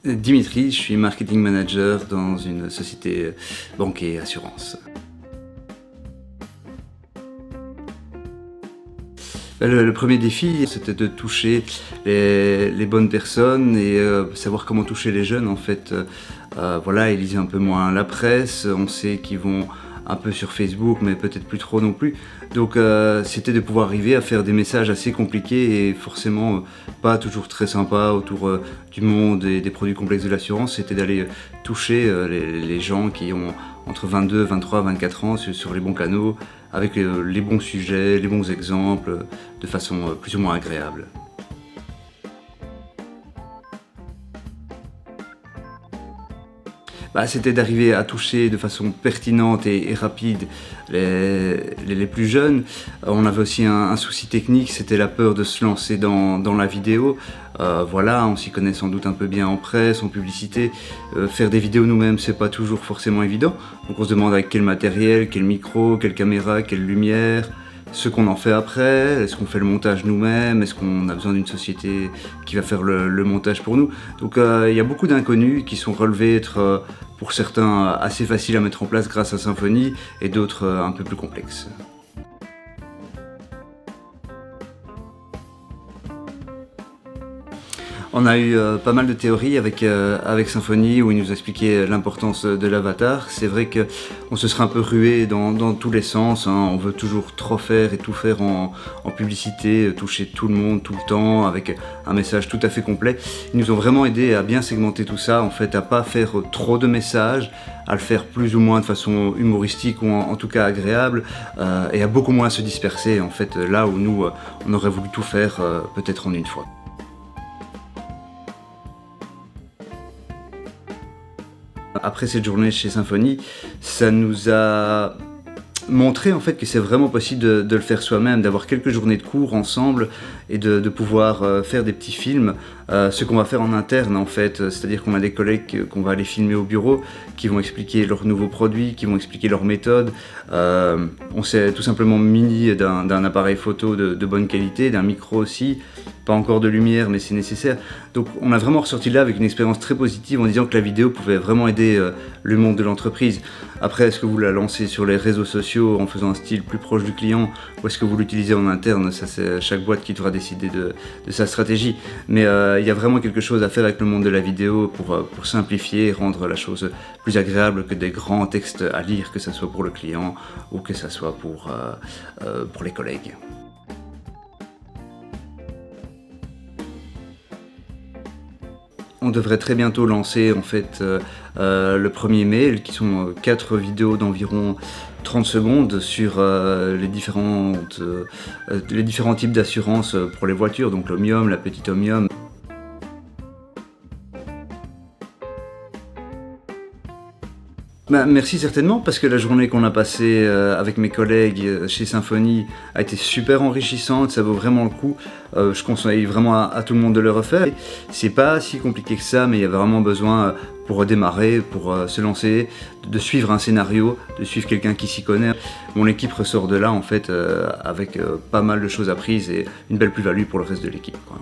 Dimitri, je suis marketing manager dans une société banque et assurance. Le premier défi, c'était de toucher les bonnes personnes et savoir comment toucher les jeunes en fait. Voilà, ils lisent un peu moins la presse, on sait qu'ils vont un peu sur Facebook, mais peut-être plus trop non plus. Donc c'était de pouvoir arriver à faire des messages assez compliqués et forcément pas toujours très sympas autour du monde et des produits complexes de l'assurance. C'était d'aller toucher les gens qui ont entre 22, 23, 24 ans sur les bons canaux, avec les bons sujets, les bons exemples, de façon plus ou moins agréable. C'était d'arriver à toucher de façon pertinente et rapide les plus jeunes. On avait aussi un souci technique, c'était la peur de se lancer dans la vidéo. Voilà, on s'y connaît sans doute un peu bien en presse, en publicité. Faire des vidéos nous-mêmes, c'est pas toujours forcément évident. Donc on se demande avec quel matériel, quel micro, quelle caméra, quelle lumière, ce qu'on en fait après, est-ce qu'on fait le montage nous-mêmes, est-ce qu'on a besoin d'une société qui va faire le montage pour nous. Donc il y a beaucoup d'inconnus qui sont relevés être pour certains assez faciles à mettre en place grâce à Symfony et d'autres un peu plus complexes. On a eu pas mal de théories avec Symfony où il nous expliquait l'importance de l'avatar. C'est vrai qu'on se serait un peu rué dans tous les sens, hein. On veut toujours trop faire et tout faire en publicité, toucher tout le monde tout le temps avec un message tout à fait complet. Ils nous ont vraiment aidé à bien segmenter tout ça, en fait, à pas faire trop de messages, à le faire plus ou moins de façon humoristique ou en tout cas agréable, et à beaucoup moins se disperser, en fait, là où nous, on aurait voulu tout faire peut-être en une fois. Après cette journée chez Symfony, ça nous a montré en fait que c'est vraiment possible de le faire soi-même, d'avoir quelques journées de cours ensemble et de pouvoir faire des petits films, ce qu'on va faire en interne en fait, c'est-à-dire qu'on a des collègues qu'on va aller filmer au bureau, qui vont expliquer leurs nouveaux produits, qui vont expliquer leurs méthodes. On s'est tout simplement muni d'un appareil photo de bonne qualité, d'un micro aussi, pas encore de lumière mais c'est nécessaire. Donc on a vraiment ressorti là avec une expérience très positive en disant que la vidéo pouvait vraiment aider le monde de l'entreprise. Après, est-ce que vous la lancez sur les réseaux sociaux en faisant un style plus proche du client ou est-ce que vous l'utilisez en interne? Ça, c'est chaque boîte qui devra décider de sa stratégie. Mais il y a vraiment quelque chose à faire avec le monde de la vidéo pour simplifier et rendre la chose plus agréable que des grands textes à lire, que ce soit pour le client ou que ce soit pour les collègues. On devrait très bientôt lancer en fait le premier mail, qui sont 4 vidéos d'environ 30 secondes sur les différents types d'assurance pour les voitures, donc l'Omnium, la petite Omnium. Merci certainement, parce que la journée qu'on a passée avec mes collègues chez Symfony a été super enrichissante, ça vaut vraiment le coup. Je conseille vraiment à tout le monde de le refaire. C'est pas si compliqué que ça, mais il y a vraiment besoin pour démarrer, pour se lancer, de suivre un scénario, de suivre quelqu'un qui s'y connaît. Mon équipe ressort de là en fait avec pas mal de choses apprises et une belle plus-value pour le reste de l'équipe, quoi.